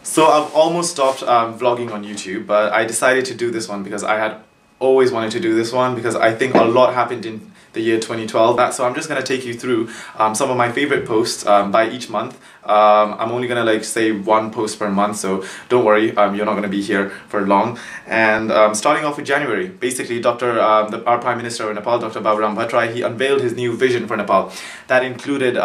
So I've almost stopped vlogging on YouTube, but I decided to do this one because I had always wanted to do this one because I think a lot happened in the year 2012. So I'm just going to take you through some of my favorite posts by each month. I'm only gonna like say one post per month, so don't worry, you're not gonna be here for long. And starting off with January, basically our Prime Minister of Nepal, Dr. Baburam Bhattarai, he unveiled his new vision for Nepal. That included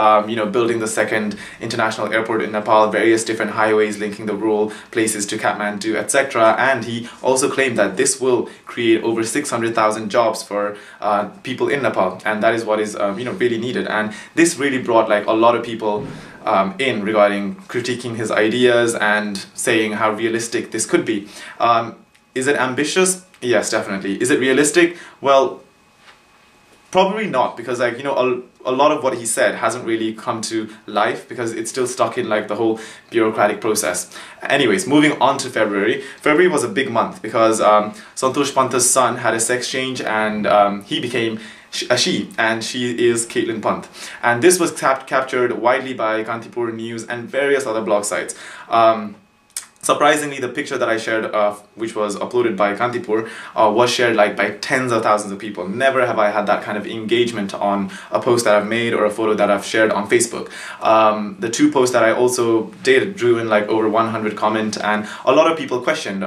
building the second international airport in Nepal, various different highways linking the rural places to Kathmandu, etc. And he also claimed that this will create over 600,000 jobs for people in Nepal, and that is what is really needed. And this really brought like a lot of people in regarding critiquing his ideas and saying how realistic this could be. Is it ambitious? Yes, definitely. Is it realistic? Well, probably not, because like a lot of what he said hasn't really come to life because it's still stuck in like the whole bureaucratic process. Anyways, moving on to February. February was a big month because Santosh Pant's son had a sex change and he became a she, and she is Caitlin Pant. And this was captured widely by Kantipur News and various other blog sites. Surprisingly, the picture that I shared, which was uploaded by Kantipur, was shared like by tens of thousands of people. Never have I had that kind of engagement on a post that I've made or a photo that I've shared on Facebook. The two posts that I also did drew in like over 100 comments, and a lot of people questioned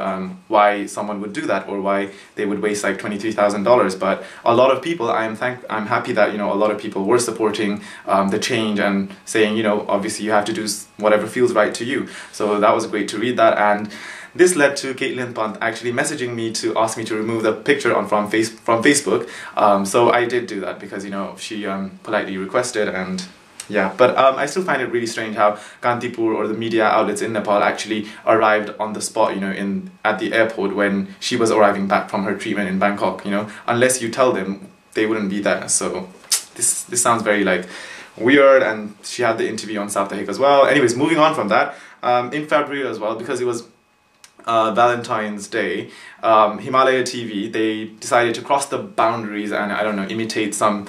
why someone would do that or why they would waste like $23,000. But a lot of people, I'm happy that a lot of people were supporting the change and saying obviously you have to do whatever feels right to you. So that was great to read that. And this led to Caitlin Pant actually messaging me to ask me to remove the picture from Facebook. So I did do that because she politely requested, and yeah. But I still find it really strange how Kantipur or the media outlets in Nepal actually arrived on the spot, at the airport when she was arriving back from her treatment in Bangkok. Unless you tell them, they wouldn't be there. So this sounds very like weird. And she had the interview on Saptahik as well. Anyways, moving on from that. In February as well, because it was Valentine's Day, Himalaya TV, they decided to cross the boundaries and, I don't know, imitate some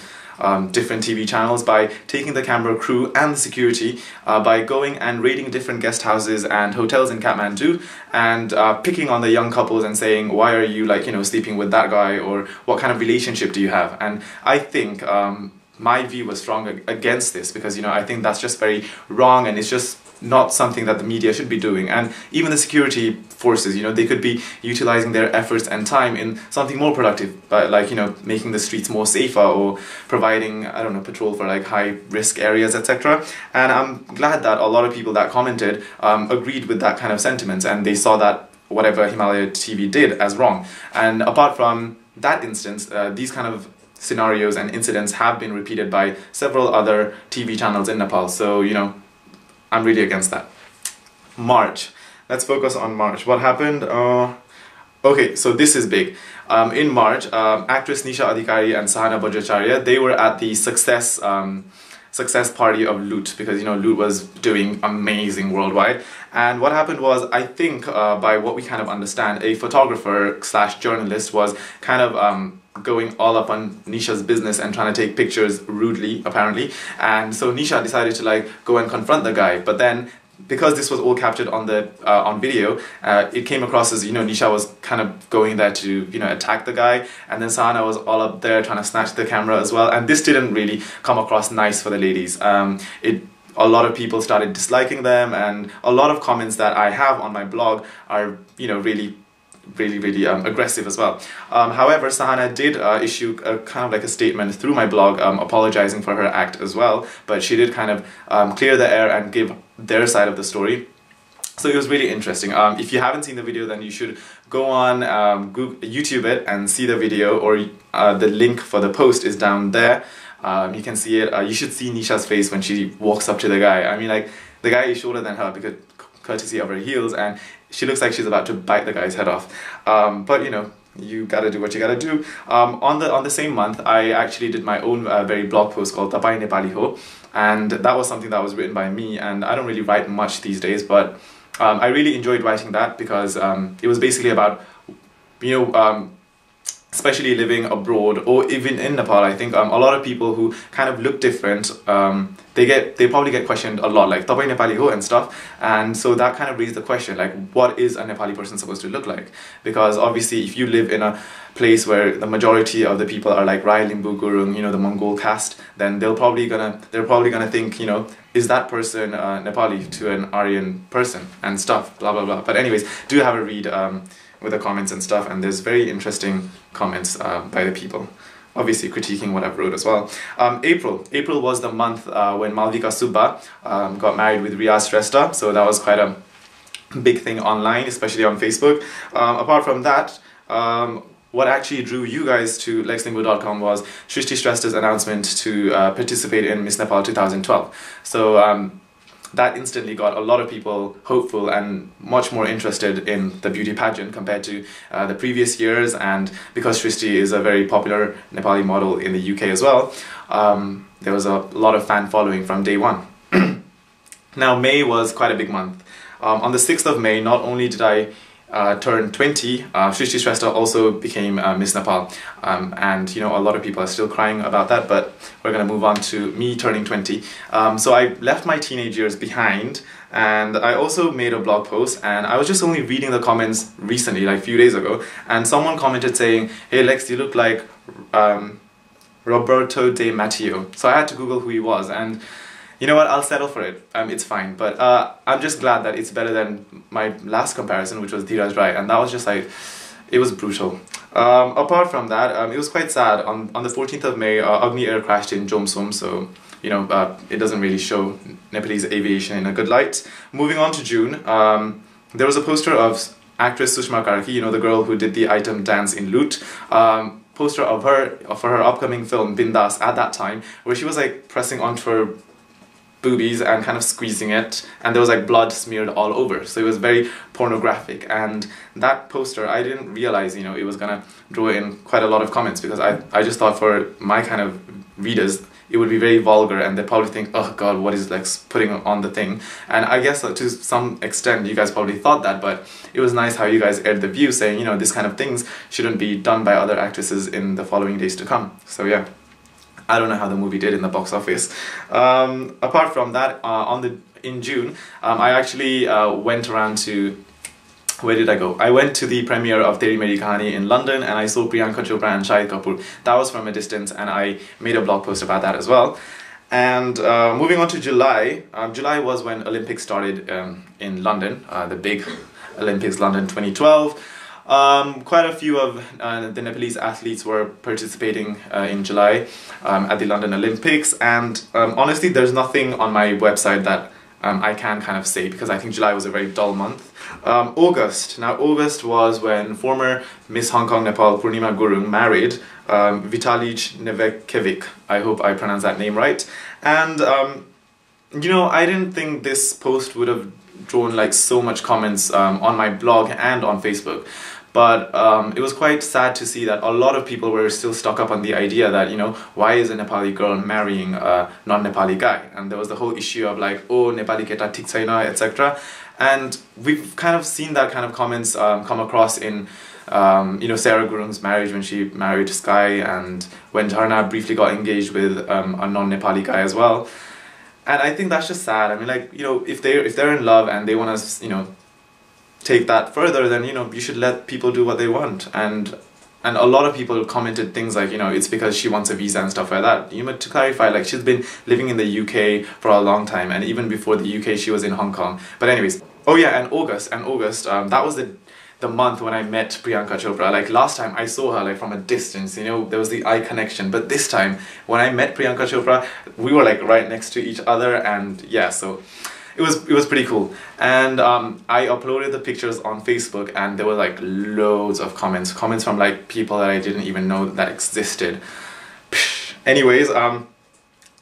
different TV channels by taking the camera crew and the security by going and raiding different guest houses and hotels in Kathmandu and picking on the young couples and saying, why are you sleeping with that guy, or what kind of relationship do you have? And I think my view was strong against this because I think that's just very wrong, and it's just not something that the media should be doing. And even the security forces, they could be utilizing their efforts and time in something more productive, by like making the streets more safer or providing, I don't know, patrol for like high risk areas, etc. And I'm glad that a lot of people that commented agreed with that kind of sentiments, and they saw that whatever Himalaya TV did as wrong. And apart from that instance, these kind of scenarios and incidents have been repeated by several other TV channels in Nepal. So I'm really against that. March. Let's focus on March. What happened? Okay, so this is big. In March, actress Nisha Adhikari and Sahana Bajracharya, they were at the success party of Loot, because Loot was doing amazing worldwide. And what happened was, I think by what we kind of understand, a photographer / journalist was kind of going all up on Nisha's business and trying to take pictures rudely, apparently. And so Nisha decided to like go and confront the guy, but then because this was all captured on the on video, it came across as Nisha was kind of going there to attack the guy, and then Sahana was all up there trying to snatch the camera as well, and this didn't really come across nice for the ladies. A lot of people started disliking them, and a lot of comments that I have on my blog are really aggressive as well. However, Sahana did issue a kind of like a statement through my blog apologizing for her act as well, but she did kind of clear the air and give their side of the story. So it was really interesting. If you haven't seen the video, then you should go on YouTube it and see the video, or the link for the post is down there. You can see it. You should see Nisha's face when she walks up to the guy. I mean, like, the guy is shorter than her because courtesy of her heels, and she looks like she's about to bite the guy's head off. But you gotta do what you gotta do. On the same month, I actually did my own very blog post called Tapai Nepali Ho, and that was something that was written by me, and I don't really write much these days, but I really enjoyed writing that because it was basically about especially living abroad or even in Nepal, I think a lot of people who kind of look different, they probably get questioned a lot, like "Tapai Nepali ho" and stuff, and so that kind of raised the question, like, what is a Nepali person supposed to look like? Because obviously, if you live in a place where the majority of the people are like Rai, Limbu, Gurung, you know, the Mongol caste, then they're probably gonna think, you know, is that person Nepali to an Aryan person and stuff, blah blah blah. But anyways, do have a read with the comments and stuff, and there's very interesting comments by the people, obviously critiquing what I've wrote as well. April was the month when Malvika Subba got married with Riaz Shrestha, so that was quite a big thing online, especially on Facebook. Apart from that, what actually drew you guys to lexlingo.com was Shrishti Shrestha's announcement to participate in Miss Nepal 2012. So that instantly got a lot of people hopeful and much more interested in the beauty pageant compared to the previous years, and because Shrishti is a very popular Nepali model in the UK as well, there was a lot of fan following from day one. Now May was quite a big month. On the 6th of May, not only did I turned 20, Shrishti Shrestha also became Miss Nepal, and you know, a lot of people are still crying about that, but we're gonna move on to me turning 20. So I left my teenage years behind, and I also made a blog post, and I was just only reading the comments recently, like a few days ago, and someone commented saying, "Hey Lex, you look like Roberto de Matteo." So I had to Google who he was, and you know what, I'll settle for it, it's fine, but I'm just glad that it's better than my last comparison, which was Dheeraj Rai, and that was just like, it was brutal. Apart from that, it was quite sad. On the 14th of May, Agni Air crashed in Jomsom, so you know, it doesn't really show Nepalese aviation in a good light. Moving on to June, there was a poster of actress Sushma Karki, you know, the girl who did the item dance in Loot, poster of her for her upcoming film Bindas at that time, where she was like pressing onto her boobies and kind of squeezing it, and there was like blood smeared all over, so it was very pornographic. And that poster, I didn't realize, you know, it was gonna draw in quite a lot of comments, because I just thought for my kind of readers it would be very vulgar, and they'd probably think, oh god, what is Lex putting on the thing? And I guess to some extent you guys probably thought that, but it was nice how you guys aired the view saying, you know, this kind of things shouldn't be done by other actresses in the following days to come. So yeah, I don't know how the movie did in the box office. Apart from that, in June, I actually went around to, where did I go? I went to the premiere of Teri Meri Kahani in London, and I saw Priyanka Chopra and Shahid Kapoor. That was from a distance, and I made a blog post about that as well. And moving on to July, July was when Olympics started in London, the big Olympics London 2012. Quite a few of the Nepalese athletes were participating in July at the London Olympics, and honestly there's nothing on my website that I can kind of say, because I think July was a very dull month. August. Now August was when former Miss Hong Kong Nepal Purnima Gurung married Vitalij Nevekevic. I hope I pronounced that name right. And you know, I didn't think this post would have drawn like so much comments on my blog and on Facebook. But it was quite sad to see that a lot of people were still stuck up on the idea that, you know, why is a Nepali girl marrying a non-Nepali guy? And there was the whole issue of like, oh, Nepali keta thik chaina, etc. And we've kind of seen that kind of comments come across in, you know, Sarah Gurung's marriage when she married Sky, and when Jharna briefly got engaged with a non-Nepali guy as well. And I think that's just sad. I mean, like, you know, if they're in love and they want to, you know, take that further, then, you know, you should let people do what they want. And a lot of people commented things like, you know, it's because she wants a visa and stuff like that. You know, to clarify, like, she's been living in the UK for a long time, and even before the UK she was in Hong Kong. But anyways, oh yeah, and August, that was the month when I met Priyanka Chopra. Like last time I saw her like from a distance, you know, there was the eye connection, but this time when I met Priyanka Chopra, we were like right next to each other, and yeah, so it was pretty cool. And I uploaded the pictures on Facebook, and there were like loads of comments from like people that I didn't even know that existed. Anyways,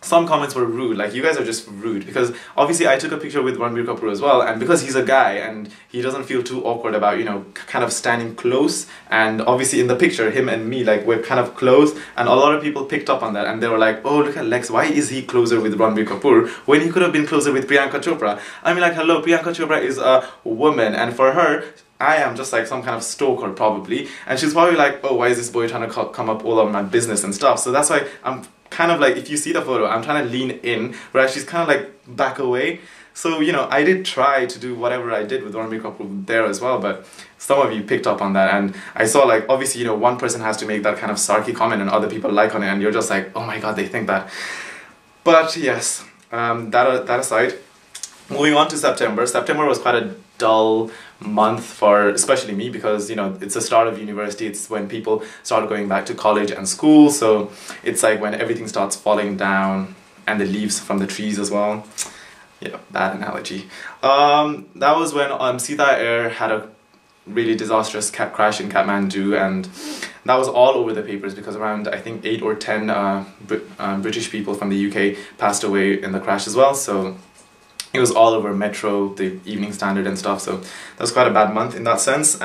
some comments were rude, like you guys are just rude, because obviously I took a picture with Ranbir Kapoor as well, and because he's a guy and he doesn't feel too awkward about, you know, kind of standing close, and obviously in the picture him and me, like, we're kind of close, and a lot of people picked up on that and they were like, oh, look at Lex, why is he closer with Ranbir Kapoor when he could have been closer with Priyanka Chopra? I mean, like, hello, Priyanka Chopra is a woman, and for her I am just like some kind of stalker probably, and she's probably like, oh, why is this boy trying to come up all over my business and stuff. So that's why I'm kind of like, if you see the photo, I'm trying to lean in, whereas she's kind of like back away. So, you know, I did try to do whatever I did with Ranbir Kapoor there as well, but some of you picked up on that, and I saw, like, obviously, you know, one person has to make that kind of sarky comment and other people like on it, and you're just like, oh my god, they think that. But yes, that aside, moving on to September. September was quite a dull month for especially me, because, you know, it's the start of university, it's when people start going back to college and school, so it's like when everything starts falling down and the leaves from the trees as well. Yeah, bad analogy. That was when Sita Air had a really disastrous crash in Kathmandu, and that was all over the papers because around, I think, 8 or 10 British people from the UK passed away in the crash as well, so it was all over Metro, the Evening Standard and stuff, so that was quite a bad month in that sense.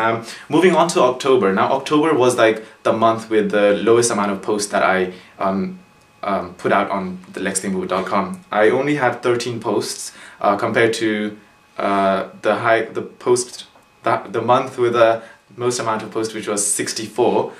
Moving on to October. Now, October was like the month with the lowest amount of posts that I put out on the lexthingboot.com. I only had 13 posts compared to the month with the most amount of posts, which was 64.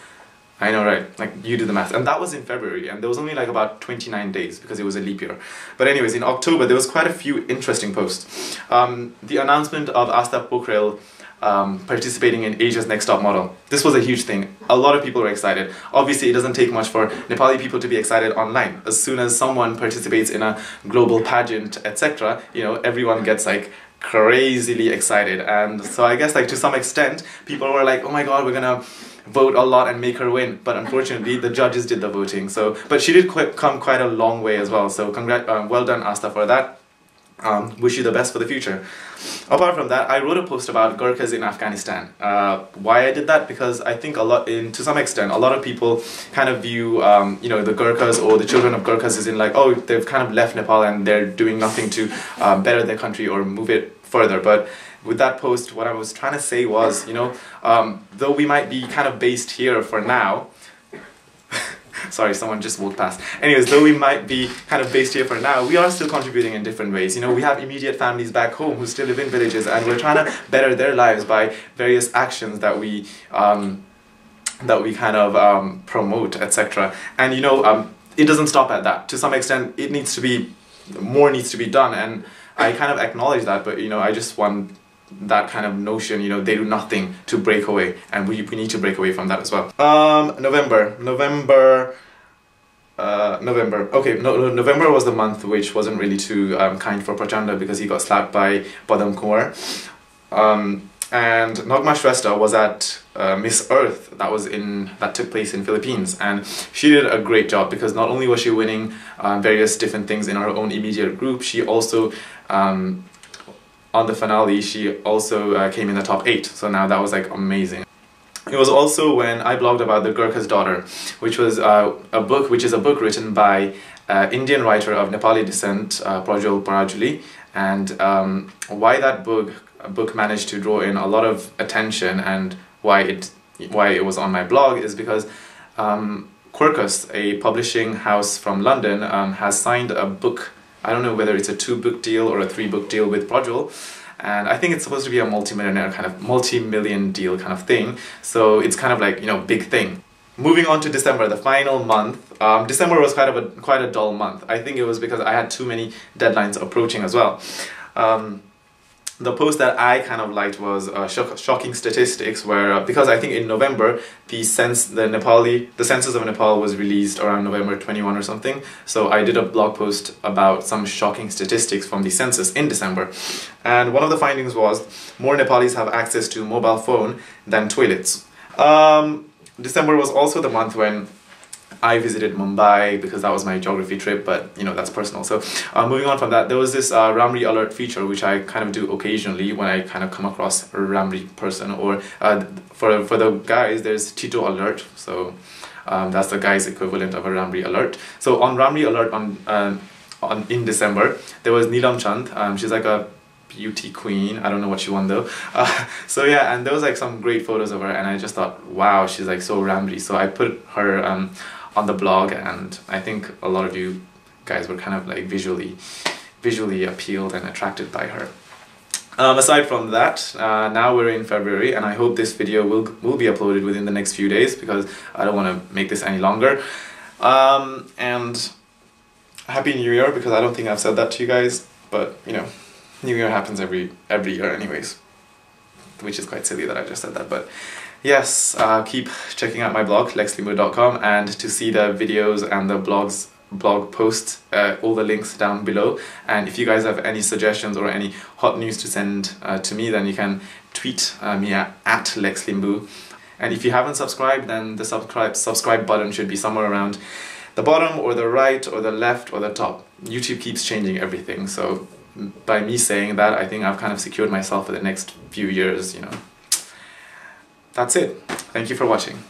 I know, right? Like, you do the math. And that was in February, and there was only like about 29 days because it was a leap year. But anyways, in October, there was quite a few interesting posts. The announcement of Asta Pokhrel participating in Asia's Next Top Model. This was a huge thing. A lot of people were excited. Obviously, it doesn't take much for Nepali people to be excited online. As soon as someone participates in a global pageant, etc., you know, everyone gets like crazily excited. And so I guess, like, to some extent, people were like, oh my god, we're gonna vote a lot and make her win, but unfortunately the judges did the voting. So, but she did come quite a long way as well, so well done, Asta, for that. Wish you the best for the future. Apart from that, I wrote a post about Gurkhas in Afghanistan. Why I did that? Because I think to some extent, a lot of people kind of view, you know, the Gurkhas or the children of Gurkhas as in like, oh, they've kind of left Nepal and they're doing nothing to better their country or move it further. But with that post, what I was trying to say was, you know, though we might be kind of based here for now, sorry, someone just walked past. Anyways, though we might be kind of based here for now, we are still contributing in different ways. You know, we have immediate families back home who still live in villages, and we're trying to better their lives by various actions that we kind of promote, etc. And, you know, it doesn't stop at that. To some extent, more needs to be done, and I kind of acknowledge that, but, you know, I just want that kind of notion, you know, they do nothing to break away, and we need to break away from that as well. November. Okay, November was the month which wasn't really too kind for Prachanda, because he got slapped by Padam Kumar. And Nagma Shrestha was at Miss Earth that took place in Philippines, and she did a great job, because not only was she winning various different things in her own immediate group, she also on the finale, she also came in the top 8, so now that was like amazing. It was also when I blogged about The Gurkha's Daughter, which was a book written by Indian writer of Nepali descent, Prajwal Parajuli, and why that book managed to draw in a lot of attention, and why it was on my blog, is because Quercus, a publishing house from London, has signed a book. I don't know whether it's a 2-book deal or a 3-book deal with Prajwal, and I think it's supposed to be a multi-million deal kind of thing, so it's kind of like, you know, big thing. Moving on to December, the final month. December was quite a dull month. I think it was because I had too many deadlines approaching as well. The post that I kind of liked was shocking statistics, where because I think in November the census of Nepal was released around November 21 or something. So I did a blog post about some shocking statistics from the census in December, and one of the findings was more Nepalis have access to mobile phone than toilets. December was also the month when I visited Mumbai, because that was my geography trip, but, you know, that's personal. So moving on from that, there was this Ramri alert feature, which I kind of do occasionally when I kind of come across a Ramri person, or for the guys, there's Tito alert. So That's the guy's equivalent of a Ramri alert. So on Ramri alert in December, there was Neelam Chand. She's like a beauty queen. I don't know what she won though. So yeah, and there was like some great photos of her, and I just thought, wow, she's like so Ramri. So I put her on the blog, and I think a lot of you guys were kind of like visually appealed and attracted by her. Aside from that, now we're in February, and I hope this video will be uploaded within the next few days, because I don't want to make this any longer. And Happy New Year, because I don't think I've said that to you guys, but you know, New Year happens every year anyways, which is quite silly that I just said that. But yes, keep checking out my blog, lexlimbo.com, and to see the videos and the blog posts, all the links down below. And if you guys have any suggestions or any hot news to send to me, then you can tweet me at lexlimbo. And if you haven't subscribed, then the subscribe button should be somewhere around the bottom or the right or the left or the top. YouTube keeps changing everything, so by me saying that, I think I've kind of secured myself for the next few years, you know. That's it. Thank you for watching.